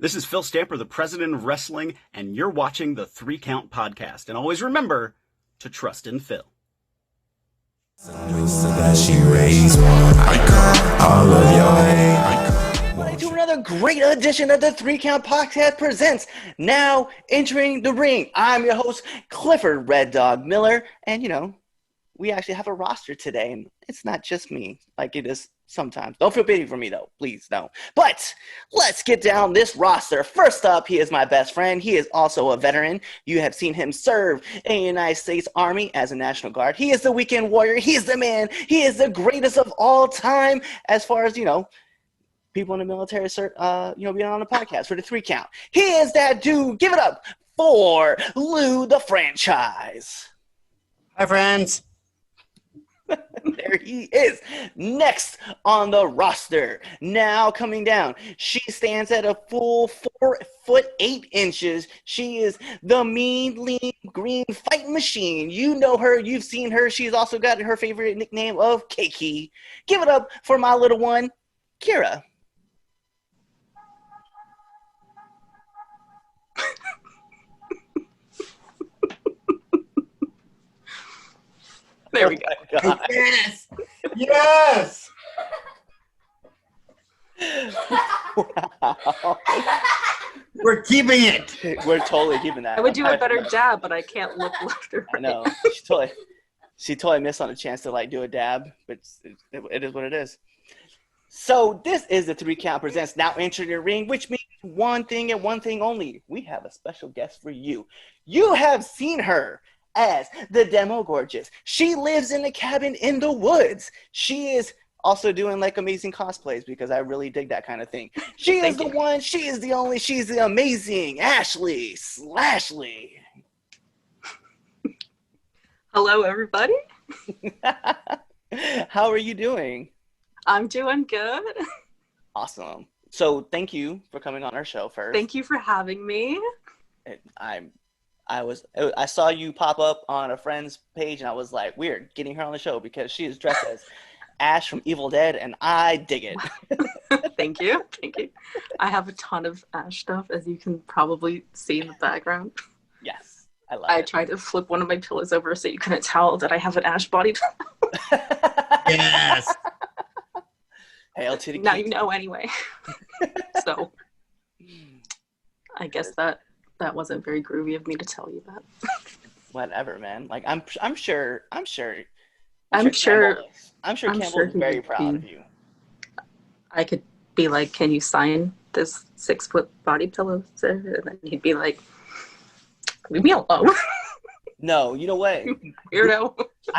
This is Phil Stamper, the president of wrestling, and you're watching the 3 Count Podcast. And always remember to trust in Phil. To another great edition of the 3 Count Podcast presents Now Entering the Ring. I'm your host, Clifford Red Dog Miller, and we actually have a roster today, and it's not just me like it is sometimes. Don't feel pity for me, though. Please, no. But let's get down this roster. First up, he is my best friend. He is also a veteran. You have seen him serve in the United States Army as a National Guard. He is the weekend warrior. He is the man. He is the greatest of all time as far as, people in the military, being on the podcast for the 3 Count. He is that dude. Give it up for Lou the Franchise. Hi, friends. There he is. Next on the roster. Now coming down. She stands at a full 4'8". She is the mean, lean, green fight machine. You know her. You've seen her. She's also got her favorite nickname of Keiki. Give it up for my little one, Kira. There we go. God. Yes. Yes. Wow. We're keeping it. We're totally keeping that. I would do a better dab, but I can't look left or right. I know. She totally missed on a chance to do a dab, but it is what it is. So this is the 3 Count presents Now Entering the Ring, which means one thing and one thing only. We have a special guest for you. You have seen her as the Demo Gorgeous. She lives in a cabin in the woods. She is also doing amazing cosplays because I really dig that kind of thing. She is the one, she is the only, she's the amazing Ashley Slashey. Hello, everybody. How are you doing? I'm doing good. Awesome. So thank you for coming on our show first. Thank you for having me. I saw you pop up on a friend's page, and I was like, weird, getting her on the show because she is dressed as Ash from Evil Dead, and I dig it. Thank you. I have a ton of Ash stuff, as you can probably see in the background. Yes, I love it. I tried to flip one of my pillows over so you couldn't tell that I have an Ash body. Yes. Hail to the now king. You know anyway. So, I guess that wasn't very groovy of me to tell you that. Whatever, man. I'm sure Campbell is very proud of you. I could be like, can you sign this 6-foot body pillow, sir? And then he'd be like, leave me alone. No, you know what? Weirdo.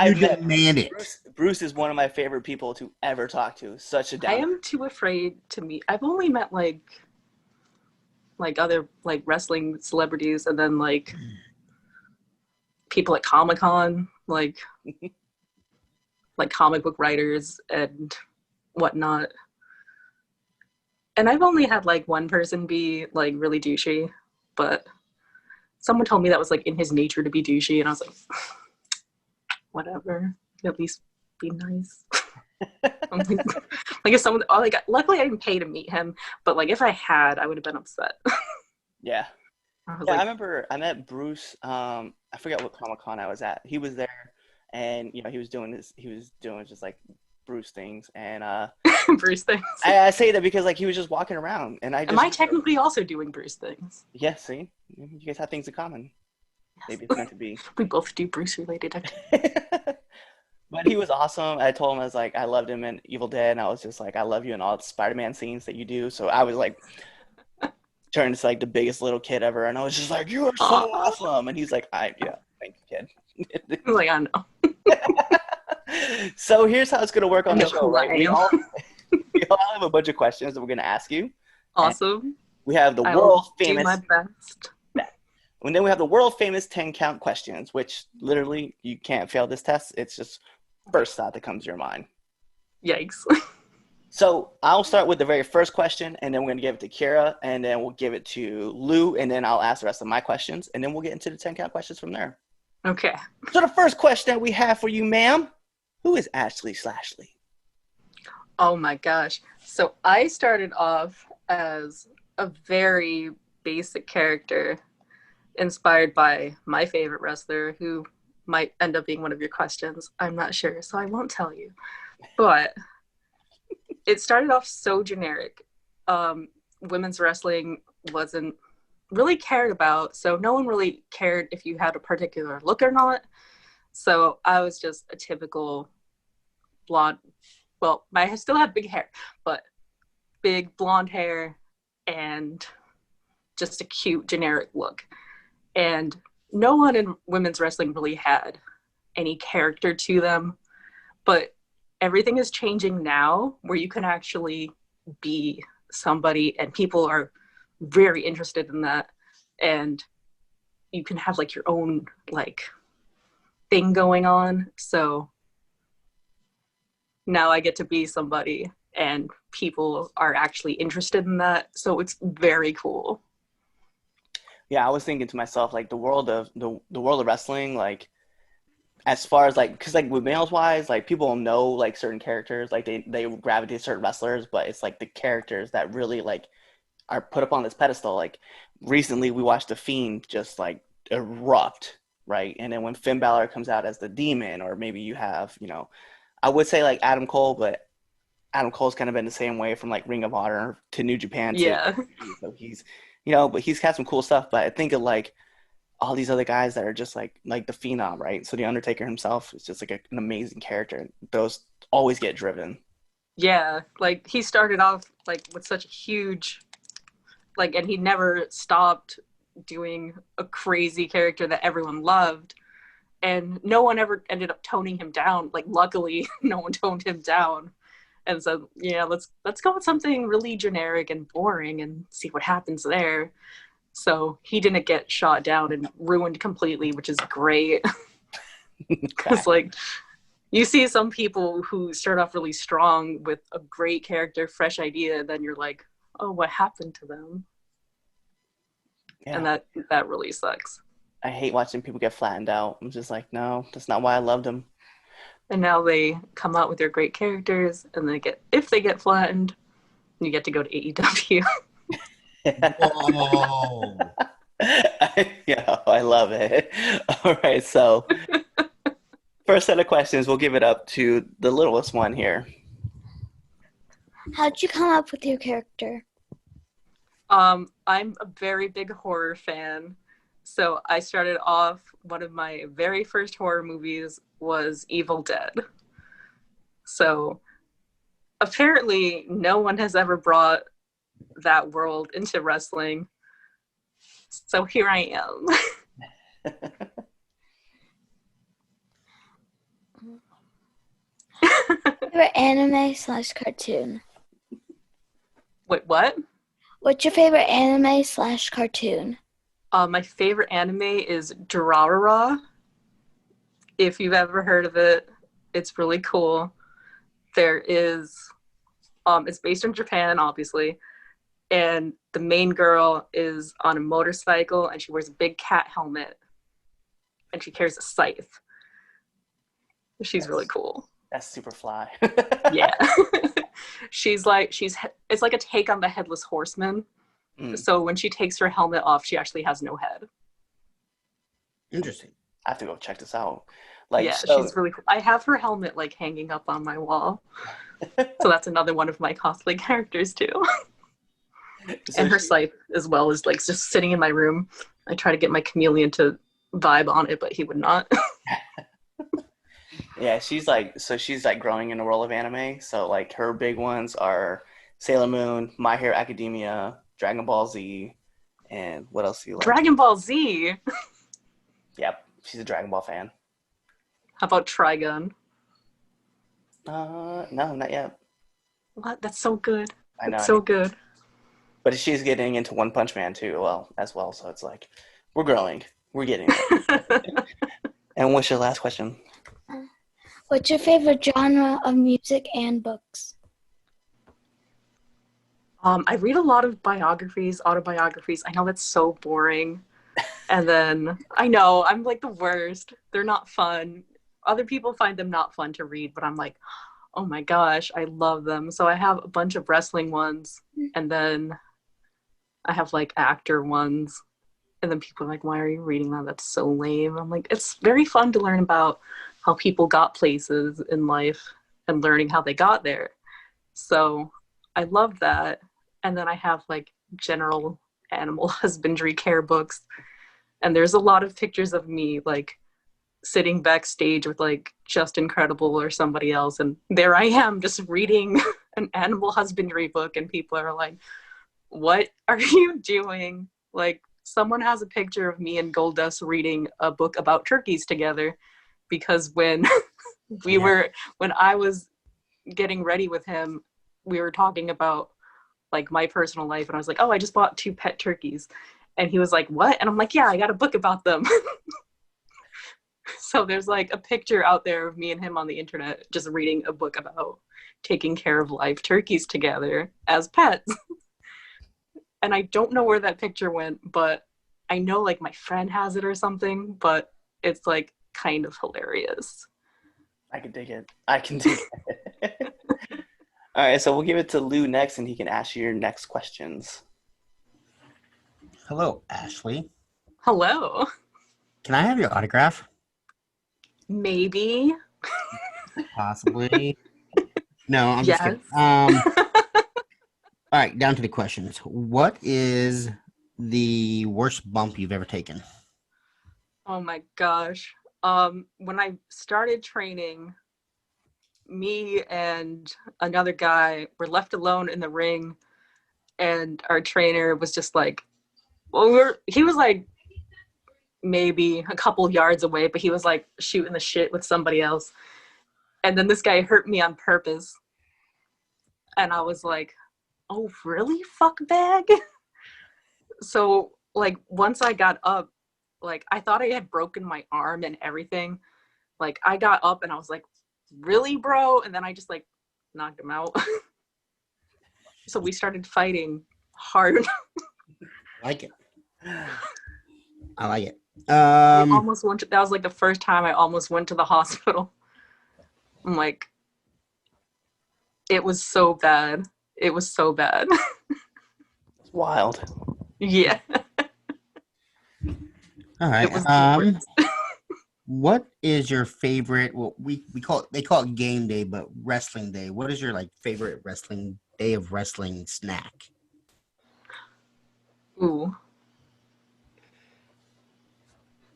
You demand it. Bruce is one of my favorite people to ever talk to. Such a down. I am too afraid to meet. I've only met other wrestling celebrities, and then people at Comic-Con, like comic book writers and whatnot. And I've only had one person be really douchey, but someone told me that was in his nature to be douchey, and I was like, whatever. At least be nice. If someone, luckily I didn't pay to meet him, but if I had, I would have been upset. Yeah. I remember I met Bruce. I forget what Comic-Con I was at. He was there, and he was doing just Bruce things, and Bruce things. I say that because he was just walking around, and am I technically also doing Bruce things? Yeah, see, you guys have things in common. Yes. Maybe it's meant to be. We both do Bruce related activities. But he was awesome. I told him I loved him in Evil Dead, and I was just I love you in all the Spider-Man scenes that you do. So I was turned to the biggest little kid ever, and I was just you are so awesome. And he's thank you, kid. I know. So here's how it's gonna work on the show, right? We all have a bunch of questions that we're gonna ask you. Awesome. We have the world famous. Do my best. And then we have the world famous 10 count questions, which literally you can't fail this test. It's just first thought that comes to your mind. Yikes. So I'll start with the very first question, and then we're going to give it to Kira, and then we'll give it to Lou, and then I'll ask the rest of my questions, and then we'll get into the 10 count questions from there. Okay. So the first question that we have for you, ma'am, who is Ashley Slashey? Oh my gosh. So I started off as a very basic character inspired by my favorite wrestler, who might end up being one of your questions. I'm not sure, so I won't tell you. But it started off so generic. Women's wrestling wasn't really cared about, so no one really cared if you had a particular look or not. So I was just a typical blonde. Well, I still had big hair, but big blonde hair and just a cute generic look. And no one in women's wrestling really had any character to them, but everything is changing now where you can actually be somebody and people are very interested in that, and you can have like your own like thing going on. So now I get to be somebody and people are actually interested in that, so it's very cool. Yeah, I was thinking to myself, like the world of wrestling, like as far as like, because like with males wise, like people know like certain characters, like they gravitate to certain wrestlers, but it's like the characters that really like are put up on this pedestal. Like recently we watched The Fiend just like erupt, right? And then when Finn Balor comes out as the Demon, or maybe you have, I would say like Adam Cole, but Adam Cole's kind of been the same way from like Ring of Honor to New Japan too. Yeah. So he's, but he's had some cool stuff. But I think of like all these other guys that are just like the Phenom, right? So the Undertaker himself is just like an amazing character. Those always get driven. Yeah, like he started off like with such a huge, like, and he never stopped doing a crazy character that everyone loved, and no one ever ended up toning him down. Like, luckily, no one toned him down. And so, yeah, let's go with something really generic and boring and see what happens there. So he didn't get shot down and ruined completely, which is great. Because, like, you see some people who start off really strong with a great character, fresh idea, then you're like, oh, what happened to them? Yeah. And that really sucks. I hate watching people get flattened out. I'm just like, no, that's not why I loved them. And now they come out with their great characters, and if they get flattened, you get to go to AEW. Whoa. I love it. All right, so first set of questions, we'll give it up to the littlest one here. How'd you come up with your character? I'm a very big horror fan. So I started off, one of my very first horror movies was Evil Dead. So apparently no one has ever brought that world into wrestling. So here I am. Favorite anime/cartoon? Wait, what? What's your favorite anime/cartoon? My favorite anime is Durarara. If you've ever heard of it, it's really cool. There is, it's based in Japan, obviously, and the main girl is on a motorcycle and she wears a big cat helmet and she carries a scythe. She's really cool. That's super fly. Yeah. It's like a take on the Headless Horseman. So when she takes her helmet off, she actually has no head. Interesting. I have to go check this out. She's really cool. I have her helmet like hanging up on my wall. So that's another one of my cosplay characters too. And her scythe as well is like just sitting in my room. I try to get my chameleon to vibe on it, but he would not. Yeah, she's like growing in the world of anime. So like her big ones are Sailor Moon, My Hero Academia, Dragon Ball Z, and what else do you like? Dragon Ball Z? Yep, she's a Dragon Ball fan. How about Trigun? No, not yet. What? That's so good. I know. It's so good. But she's getting into One Punch Man too, as well. So it's like, we're growing. We're getting there. And what's your last question? What's your favorite genre of music and books? I read a lot of biographies, autobiographies. I know that's so boring. And then, I know, I'm like the worst. They're not fun. Other people find them not fun to read, but I'm like, oh my gosh, I love them. So I have a bunch of wrestling ones. And then I have like actor ones. And then people are like, why are you reading that? That's so lame. I'm like, it's very fun to learn about how people got places in life and learning how they got there. So I love that. And then I have like general animal husbandry care books. And there's a lot of pictures of me like sitting backstage with like Just Incredible or somebody else. And there I am just reading an animal husbandry book. And people are like, what are you doing? Like, someone has a picture of me and Goldust reading a book about turkeys together, because when when I was getting ready with him, we were talking about like my personal life, and I was like, oh, I just bought 2 pet turkeys. And he was like, what? And I'm like, yeah, I got a book about them. So there's like a picture out there of me and him on the internet just reading a book about taking care of live turkeys together as pets. And I don't know where that picture went, but I know like my friend has it or something, but it's like kind of hilarious. I can dig it. All right, so we'll give it to Lou next, and he can ask you your next questions. Hello, Ashley. Hello. Can I have your autograph? Maybe. Possibly. No, I'm just Yes. kidding. All right, down to the questions. What is the worst bump you've ever taken? Oh my gosh. When I started training, me and another guy were left alone in the ring, and our trainer was just like, well, he was like maybe a couple yards away, but he was like shooting the shit with somebody else. And then this guy hurt me on purpose. And I was like, oh, really, fuck bag? So, like, once I got up, like, I thought I had broken my arm and everything. Like, I got up and I was like, really, bro? And then I just, like, knocked him out. So we started fighting hard. I like it. I like it. Almost went that was, like, the first time I almost went to the hospital. I'm like, it was so bad. It was so bad. It's wild. Yeah. All right. It was the worst. What is your favorite? Well, they call it game day, but wrestling day. What is your like favorite wrestling day of wrestling snack? Ooh.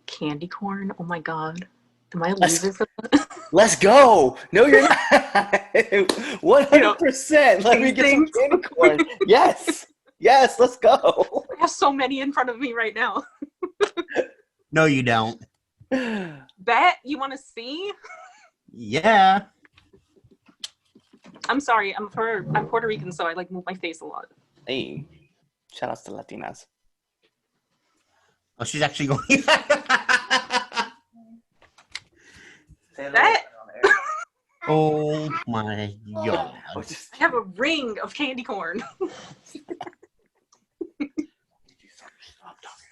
Candy corn? Oh my god. Am I a loser for that? Let's go. No, you're not. 100%. Let me get some candy corn. Yes. Yes, let's go. I have so many in front of me right now. No, you don't. Bet you want to see? Yeah. I'm sorry. I'm Puerto Rican, so I like move my face a lot. Hey, shout outs to Latinas. Oh, she's actually going. Bet. Oh my god. I have a ring of candy corn.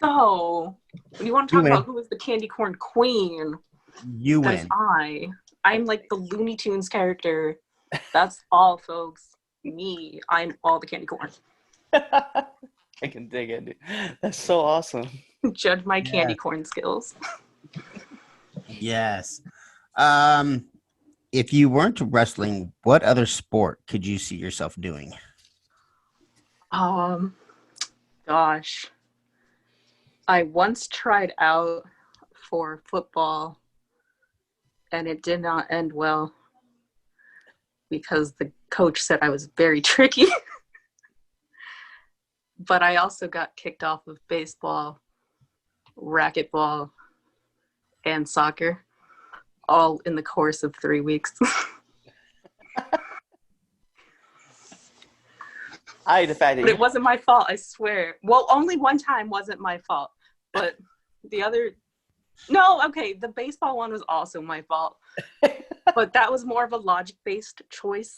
So, when you want to talk about who is the candy corn queen, You that's win. I'm like the Looney Tunes character. That's all, folks. Me. I'm all the candy corn. I can dig it, dude. That's so awesome. Judge my candy corn skills. Yes. If you weren't wrestling, what other sport could you see yourself doing? Gosh. I once tried out for football, and it did not end well because the coach said I was very tricky. But I also got kicked off of baseball, racquetball, and soccer, all in the course of 3 weeks. But it wasn't my fault, I swear. Well, only one time wasn't my fault. But the other... No, okay, the baseball one was also my fault. But that was more of a logic-based choice.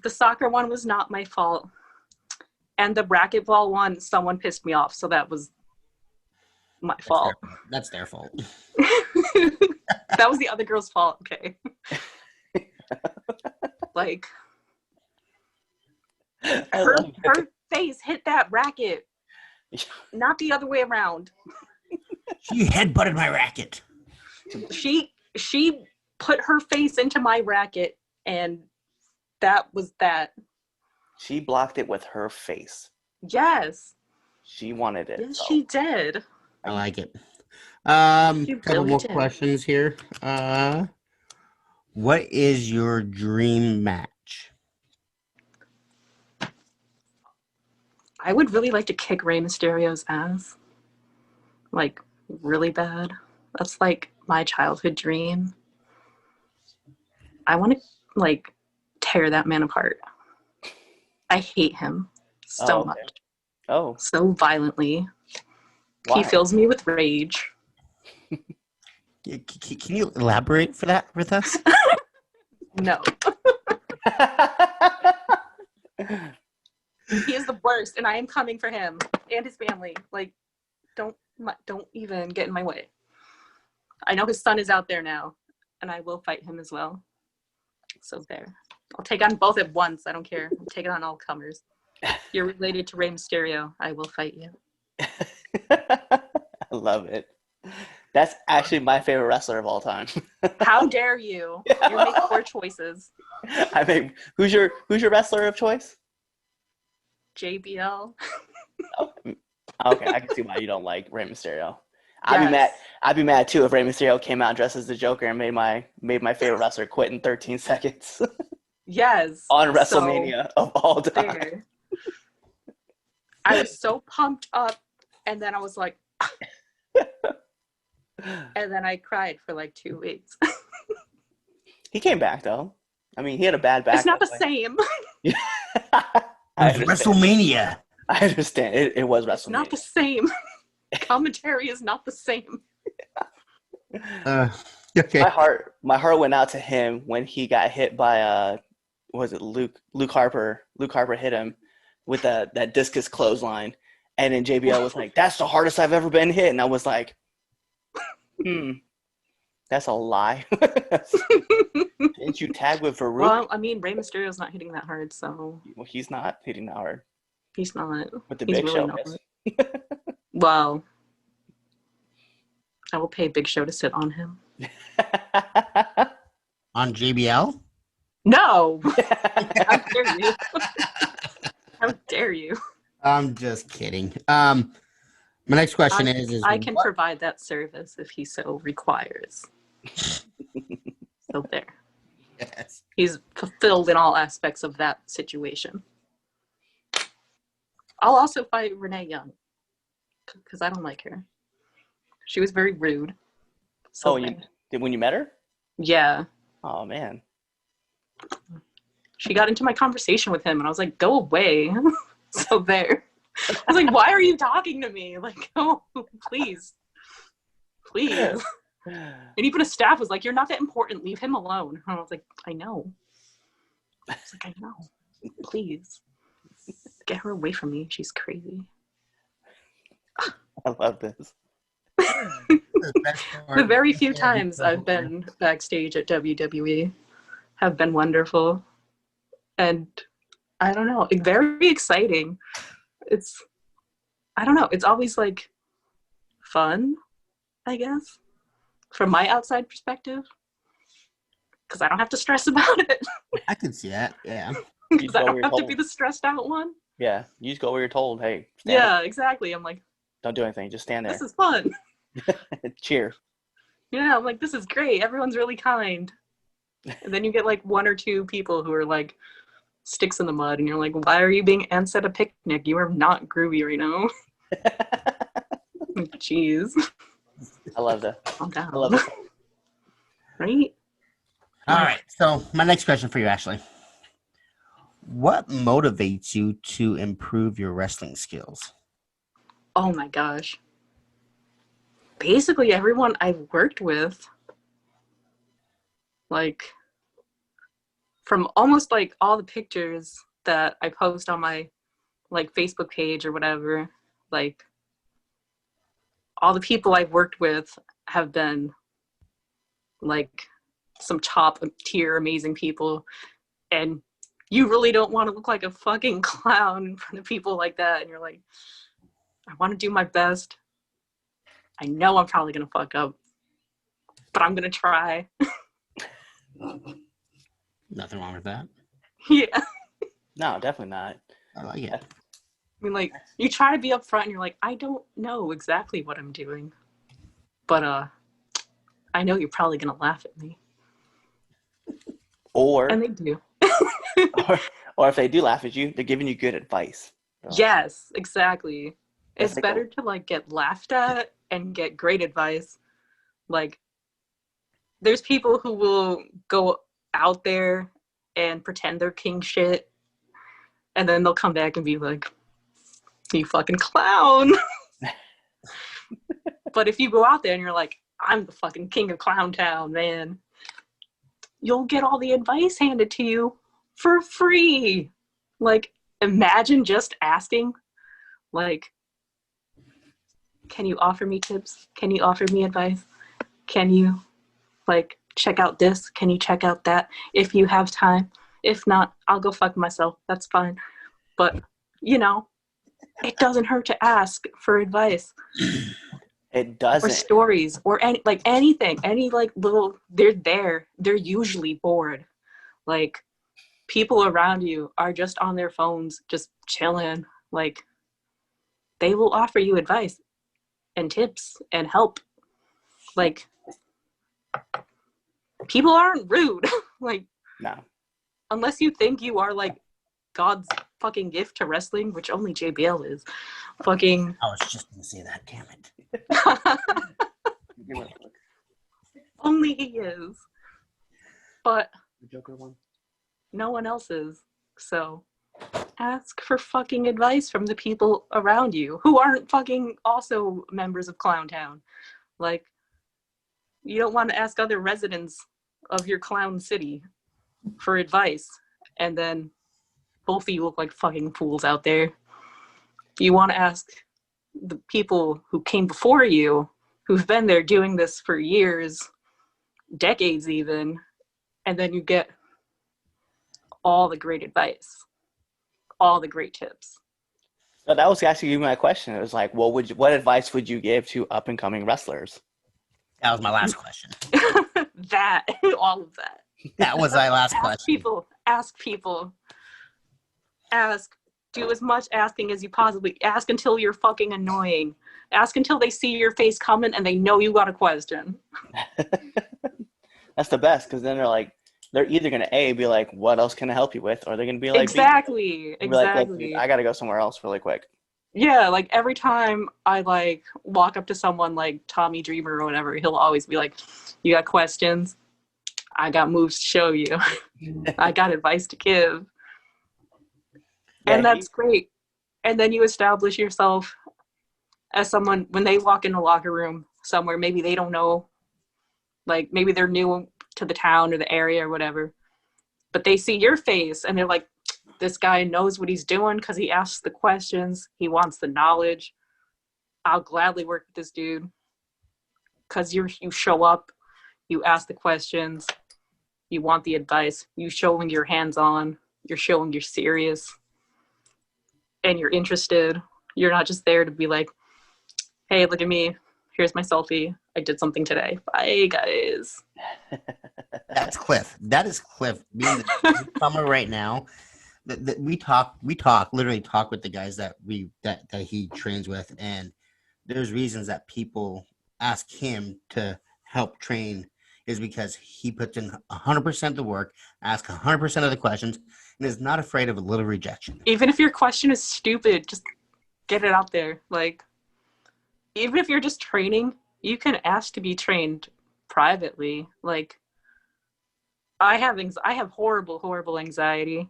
The soccer one was not my fault. And the racquetball one, someone pissed me off, so that was my fault. That's their fault. That was the other girl's fault, okay. Like, her face hit that racket, not the other way around. She headbutted my racket. She put her face into my racket, and that was that. She blocked it with her face. Yes. She wanted it. Yes, so. she did. I like it. She Couple really more did. questions here. What is your dream match? I would really like to kick Rey Mysterio's ass. Like, really bad. That's like my childhood dream. I want to, like, tear that man apart. I hate him so much. Oh. So violently. Why? He fills me with rage. Can you elaborate for that with us? No. He is the worst, and I am coming for him and his family. Like, don't even get in my way. I know his son is out there now, and I will fight him as well. So there. I'll take on both at once. I don't care. I'm taking on all comers. You're related to Rey Mysterio. I will fight you. I love it. That's actually my favorite wrestler of all time. How dare you? You make poor choices. I mean, who's your wrestler of choice? JBL. Oh, okay, I can see why you don't like Rey Mysterio. Yes. I'd be mad too if Rey Mysterio came out dressed as the Joker and made my favorite wrestler quit in 13 seconds. Yes. On WrestleMania of all time. There. I was so pumped up, and then I was like, and then I cried for like 2 weeks. He came back though. I mean, he had a bad back. It's not the same. I It was WrestleMania. I understand. It was WrestleMania. It's not the same. Commentary is not the same. Okay. My heart went out to him when he got hit by was it Luke Harper? Luke Harper hit him with that discus clothesline, and then JBL was like, "That's the hardest I've ever been hit," and I was like, that's a lie. Didn't you tag with Farouk? Well, I mean, Rey Mysterio's not hitting that hard, so Well, he's not hitting that hard. he's not. But the He's Big really Show not. is. Well, I will pay Big Show to sit on him. On JBL? No! How dare you? How dare you? I'm just kidding. My next question is I can what- provide that service if he so requires. So there. Yes. He's fulfilled in all aspects of that situation. I'll also fight Renee Young because I don't like her. She was very rude. So when you met her? Yeah. Oh man. She got into my conversation with him and I was like, go away. So there. I was like, why are you talking to me? Like, oh, please. Please. And even a staff was like, you're not that important. Leave him alone. And I was like, I know. I was like, I know. Please. Get her away from me. She's crazy. I love this. The very few times I've been backstage at WWE have been wonderful. And I don't know, very exciting. I don't know, it's always like fun, I guess, from my outside perspective. Because I don't have to stress about it. I can see that, yeah. Because I don't have to be the stressed out one. Yeah, you just go where you're told. Hey, stand Yeah, up. exactly. I'm like, Don't do anything. Just stand there. this is fun. Cheer. Yeah, I'm like, this is great. Everyone's really kind. And then you get like one or two people who are like sticks in the mud, and you're like, why are you being ants at a picnic? You are not groovy right now. Jeez. I love that. Calm down. I love it. Right? All right. So my next question for you, Ashley. What motivates you to improve your wrestling skills? Oh my gosh. Basically everyone I've worked with, like, from almost like all the pictures that I post on my like Facebook page or whatever, like all the people I've worked with have been like some top tier amazing people, and you really don't want to look like a fucking clown in front of people like that. And you're like, I want to do my best. I know I'm probably going to fuck up, but I'm going to try. Nothing wrong with that. Yeah. No, definitely not. I like it. I mean, like, you try to be upfront and you're like, I don't know exactly what I'm doing, but I know you're probably going to laugh at me. And they do. Or if they do laugh at you, they're giving you good advice. Yes, exactly. That's It's better to like get laughed at and get great advice. Like, there's people who will go out there and pretend they're king shit, and then they'll come back and be like, you fucking clown. But if you go out there and you're like, I'm the fucking king of Clown Town, man, you'll get all the advice handed to you for free. Like, imagine just asking, like, can you offer me tips? Can you offer me advice? Can you, like, check out this? Can you check out that? If you have time. If not, I'll go fuck myself. That's fine. But, you know, it doesn't hurt to ask for advice. It doesn't. Or stories, or anything, any like little, they're usually bored. Like, people around you are just on their phones, just chilling. Like, they will offer you advice and tips and help. Like, people aren't rude. Like, No. unless you think you are like God's fucking gift to wrestling, which only JBL is. Fucking. I was just gonna say that. Damn it. Only he is. But The Joker one. no one else is. So ask for fucking advice from the people around you who aren't fucking also members of Clown Town. Like, you don't want to ask other residents of your clown city for advice, and then both of you look like fucking fools out there. You want to ask the people who came before you, who've been there doing this for years, decades even, and then you get all the great advice, all the great tips. So that was actually my question. It was like, what advice would you give to up and coming wrestlers? That was my last question. That, all of that. That was my last Ask question. people. Ask. Do as much asking as you possibly. Ask until you're fucking annoying. Ask until they see your face coming and they know you got a question. That's the best, because then they're either going to be like, what else can I help you with? Or they're going to be like, exactly. Like, I got to go somewhere else really quick. Yeah, like every time I like walk up to someone like Tommy Dreamer or whatever, he'll always be like, you got questions? I got moves to show you. I got advice to give. Yeah, and that's great. And then you establish yourself as someone, when they walk in a locker room somewhere, maybe they don't know, like maybe they're new to the town or the area or whatever, but they see your face and they're like, this guy knows what he's doing because he asks the questions. He wants the knowledge. I'll gladly work with this dude. Because you show up, you ask the questions, you want the advice, you showing your hands-on, you're showing you're serious, and you're interested. You're not just there to be like, hey, look at me. Here's my selfie. I did something today. Bye, guys. That's Cliff. That is Cliff. Being the newcomer right now, we literally talk with the guys that he trains with, and there's reasons that people ask him to help train is because he puts in 100% of the work, asks 100% of the questions, and is not afraid of a little rejection. Even if your question is stupid, just get it out there. Like, even if you're just training, you can ask to be trained privately. Like, I have horrible anxiety.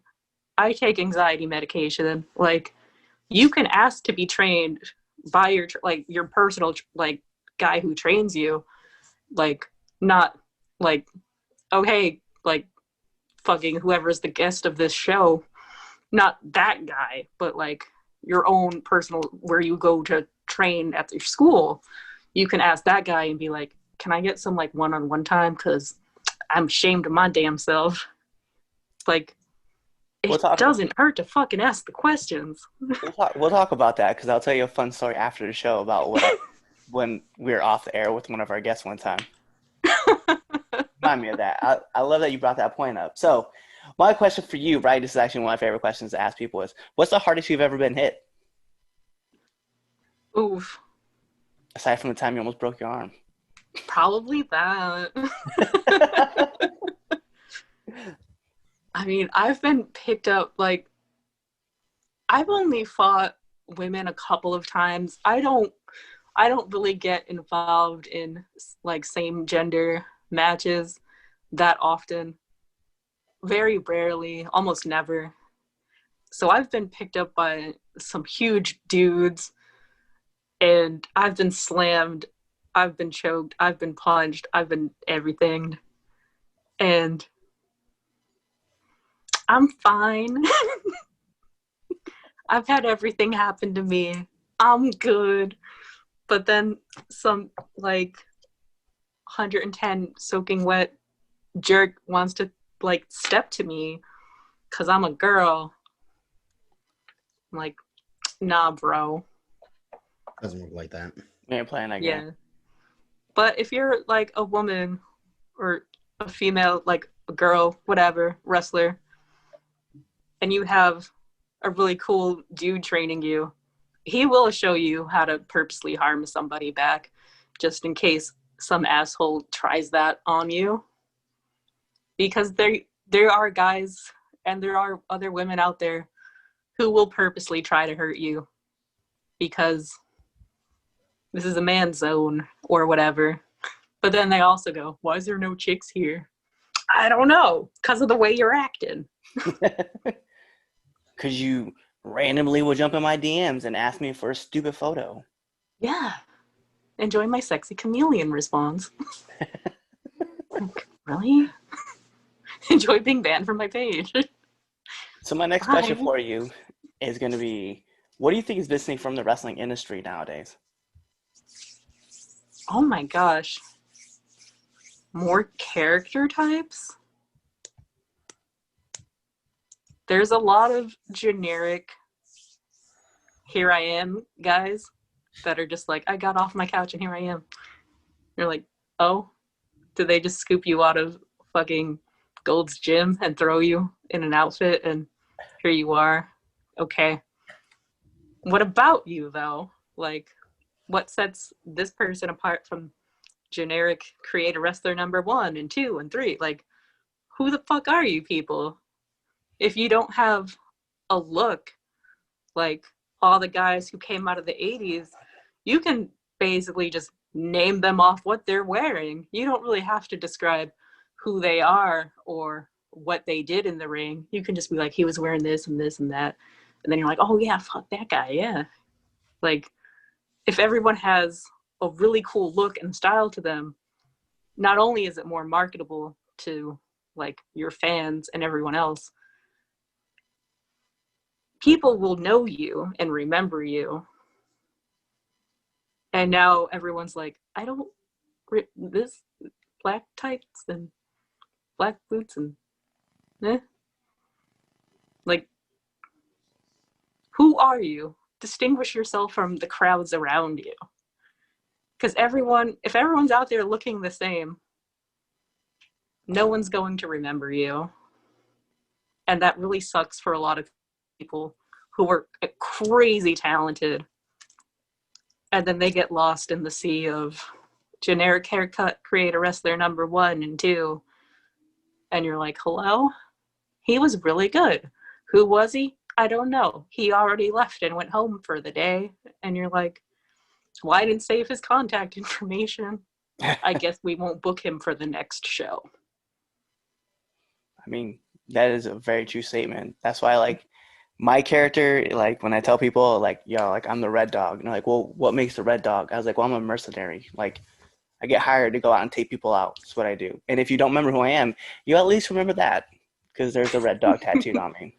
I take anxiety medication. Like, you can ask to be trained by your personal guy who trains you. Like, not like, oh hey, like fucking whoever's the guest of this show, not that guy, but like your own personal, where you go to train at your school. You can ask that guy and be like, can I get some like one-on-one time, because I'm ashamed of my damn self. Like, It doesn't hurt to fucking ask the questions. We'll talk about that because I'll tell you a fun story after the show about when we were off the air with one of our guests one time. Remind me of that. I love that you brought that point up. So my question for you, right, this is actually one of my favorite questions to ask people is, what's the hardest you've ever been hit? Oof. Aside from the time you almost broke your arm. Probably that. I mean, I've been picked up, like, I've only fought women a couple of times. I don't really get involved in, like, same gender matches that often. Very rarely, almost never. So I've been picked up by some huge dudes, and I've been slammed, I've been choked, I've been punched, I've been everything. And I'm fine. I've had everything happen to me. I'm good. But then some, like, 110 soaking wet jerk wants to, like, step to me because I'm a girl. I'm like, nah, bro. Doesn't work like that. We ain't playing that game. Yeah. But if you're, like, a woman or a female, like a girl, whatever, wrestler, and you have a really cool dude training you, he will show you how to purposely harm somebody back, just in case some asshole tries that on you. Because there are guys and there are other women out there who will purposely try to hurt you because this is a man's zone or whatever. But then they also go, why is there no chicks here? I don't know, because of the way you're acting. Because you randomly will jump in my DMs and ask me for a stupid photo. Yeah. Enjoy my sexy chameleon response. Really? Enjoy being banned from my page. So my next question for you is going to be, what do you think is missing from the wrestling industry nowadays? Oh my gosh. More character types? There's a lot of generic, here I am guys that are just like, I got off my couch and here I am. You're like, oh, did they just scoop you out of fucking Gold's Gym and throw you in an outfit and here you are? Okay. What about you though? Like, what sets this person apart from generic create a wrestler number 1 and 2 and 3? Like, who the fuck are you people? If you don't have a look like all the guys who came out of the 80s, you can basically just name them off what they're wearing. You don't really have to describe who they are or what they did in the ring. You can just be like, he was wearing this and this and that. And then you're like, oh yeah, fuck that guy, yeah. Like, if everyone has a really cool look and style to them, not only is it more marketable to, like, your fans and everyone else, people will know you and remember you. And now everyone's like, I don't, this black tights and black boots and like, who are you? Distinguish yourself from the crowds around you. Because if everyone's out there looking the same, no one's going to remember you. And that really sucks for a lot of people who are crazy talented. And then they get lost in the sea of generic haircut, create a wrestler number 1 and 2. And you're like, hello? He was really good. Who was he? I don't know. He already left and went home for the day. And you're like, well, I didn't save his contact information. I guess we won't book him for the next show. I mean, that is a very true statement. That's why, like, my character, like, when I tell people, like, yo, like, I'm the Red Dog, and they're like, well, what makes the Red Dog? I was like, well, I'm a mercenary. Like, I get hired to go out and take people out. That's what I do. And if you don't remember who I am, you at least remember that, because there's a Red Dog tattooed on me.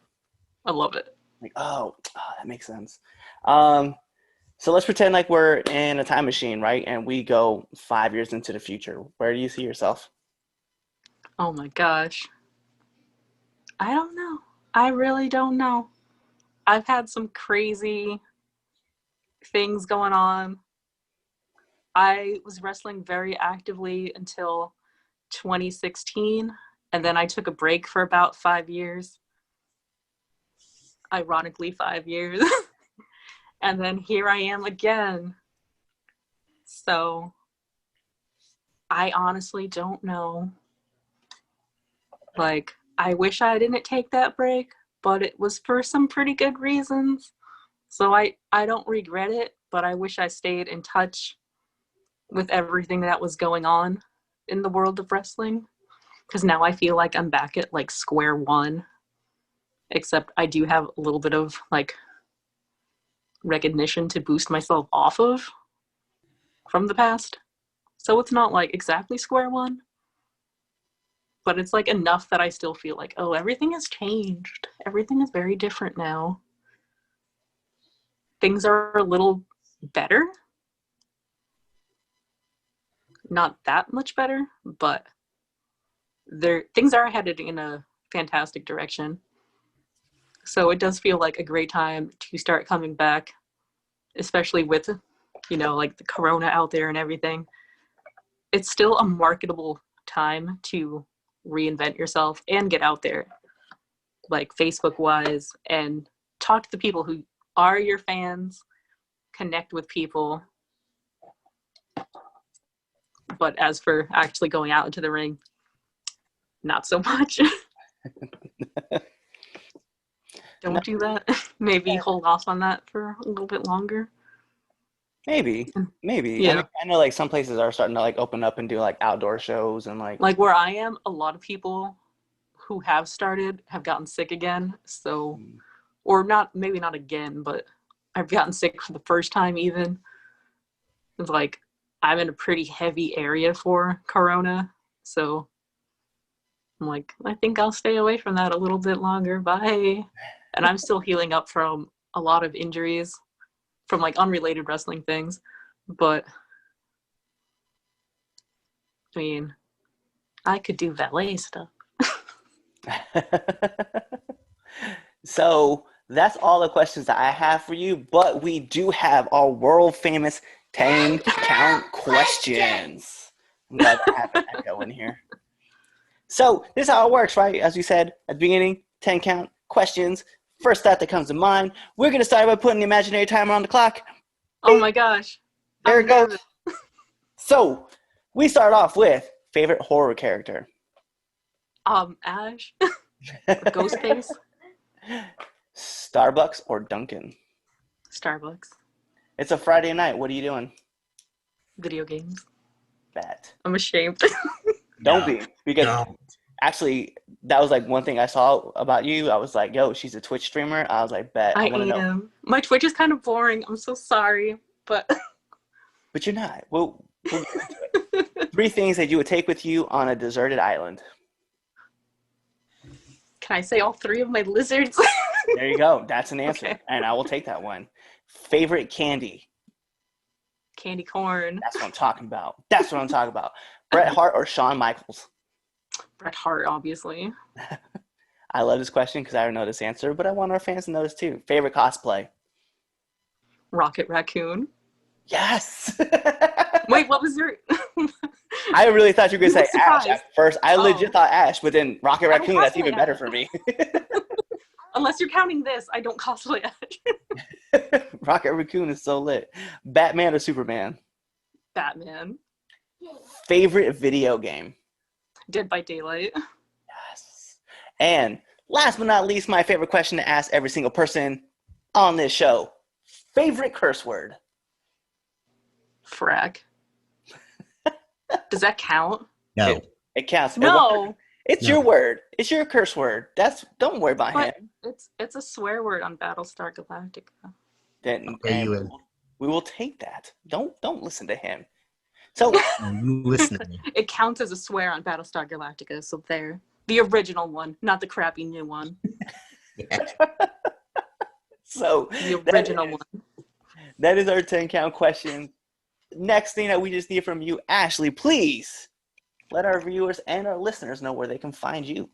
I love it. Like, oh, that makes sense. So let's pretend like we're in a time machine, right? And we go 5 years into the future. Where do you see yourself? Oh my gosh. I don't know. I really don't know. I've had some crazy things going on. I was wrestling very actively until 2016, and then I took a break for about 5 years. Ironically, 5 years. And then here I am again. So I honestly don't know. Like, I wish I didn't take that break, but it was for some pretty good reasons. So I don't regret it, but I wish I stayed in touch with everything that was going on in the world of wrestling. Because now I feel like I'm back at like square one. Except I do have a little bit of like recognition to boost myself off of from the past. So it's not like exactly square one, but it's like enough that I still feel like, oh, everything has changed. Everything is very different now. Things are a little better. Not that much better, but things are headed in a fantastic direction. So it does feel like a great time to start coming back, especially with, like the corona out there and everything. It's still a marketable time to reinvent yourself and get out there, like Facebook wise, and talk to the people who are your fans, connect with people. But as for actually going out into the ring, not so much. Don't do that. Maybe hold off on that for a little bit longer. Maybe. Yeah. I mean, I know like some places are starting to like open up and do like outdoor shows and like where I am, a lot of people who have started have gotten sick again. So, or maybe not again, but I've gotten sick for the first time even. It's like I'm in a pretty heavy area for corona. So I'm like, I think I'll stay away from that a little bit longer. Bye. And I'm still healing up from a lot of injuries from like unrelated wrestling things. But I mean, I could do valet stuff. So that's all the questions that I have for you, but we do have our world famous 10 count questions. I'm glad to have an echo in here. So this is how it works, right? As we said at the beginning, 10 count questions. First thought that comes to mind. We're going to start by putting the imaginary timer on the clock. Oh my gosh. There it goes. So we start off with favorite horror character. Ash. Ghostface. Starbucks or Dunkin'? Starbucks. It's a Friday night. What are you doing? Video games. Bet. I'm ashamed. Don't be. Because actually, that was like one thing I saw about you. I was like, yo, she's a Twitch streamer. I was like, bet. I want to am. know. My Twitch is kind of boring. I'm so sorry. But you're not. We'll get into it. 3 things that you would take with you on a deserted island. Can I say all 3 of my lizards? There you go. That's an answer. Okay. And I will take that one. Favorite candy? Candy corn. That's what I'm talking about. Bret Hart or Shawn Michaels? Bret Hart, obviously. I love this question because I already know this answer, but I want our fans to know this too. Favorite cosplay? Rocket Raccoon. Yes. Wait, what was your... I really thought you were going to say Ash at first. I legit thought Ash, but then Rocket Raccoon, that's even better for me. Unless you're counting this, I don't cosplay Ash. Rocket Raccoon is so lit. Batman or Superman? Batman. Favorite video game? Dead by Daylight. Yes. And last but not least, my favorite question to ask every single person on this show. Favorite curse word? Frack. Does that count? No. It counts. No. It's your word. It's your curse word. Don't worry about him. It's a swear word on Battlestar Galactica. Then Okay, we will take that. Don't listen to him. So listen to me. It counts as a swear on Battlestar Galactica, so there. The original one, not the crappy new one. So the original one. That is our 10 count question. Next thing that we just need from you, Ashley, please let our viewers and our listeners know where they can find you.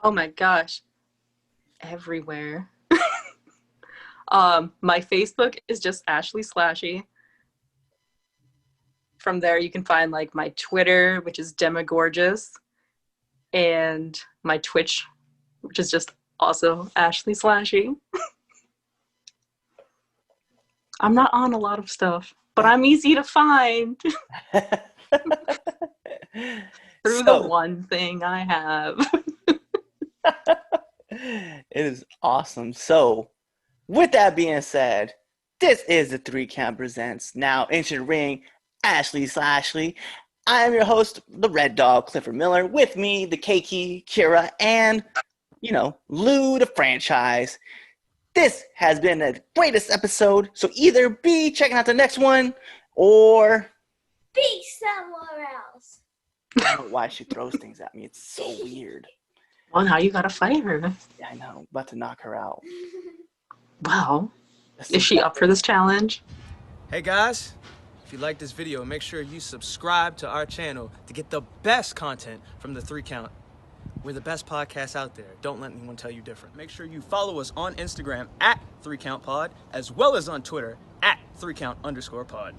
Oh my gosh. everywhere. My Facebook is just Ashley Slashey. From there, you can find like my Twitter, which is Demagorgeous, and my Twitch, which is just also Ashley Slashey. I'm not on a lot of stuff, but I'm easy to find through the one thing I have. It is awesome. So, with that being said, this is the 3 Count Presents. Now, into the ring, Ashley Slashey. I am your host, the Red Dog, Clifford Miller. With me, the Keiki, Kira, and, Lou, the franchise. This has been the greatest episode, so either be checking out the next one, or Be somewhere else. I don't know why she throws things at me. It's so weird. Well, now you gotta fight her. Yeah, I know. I'm about to knock her out. Wow. Is she up for this challenge? Hey guys, if you like this video, make sure you subscribe to our channel to get the best content from the 3 Count. We're the best podcast out there. Don't let anyone tell you different. Make sure you follow us on Instagram at 3CountPod, as well as on Twitter at 3Count_pod.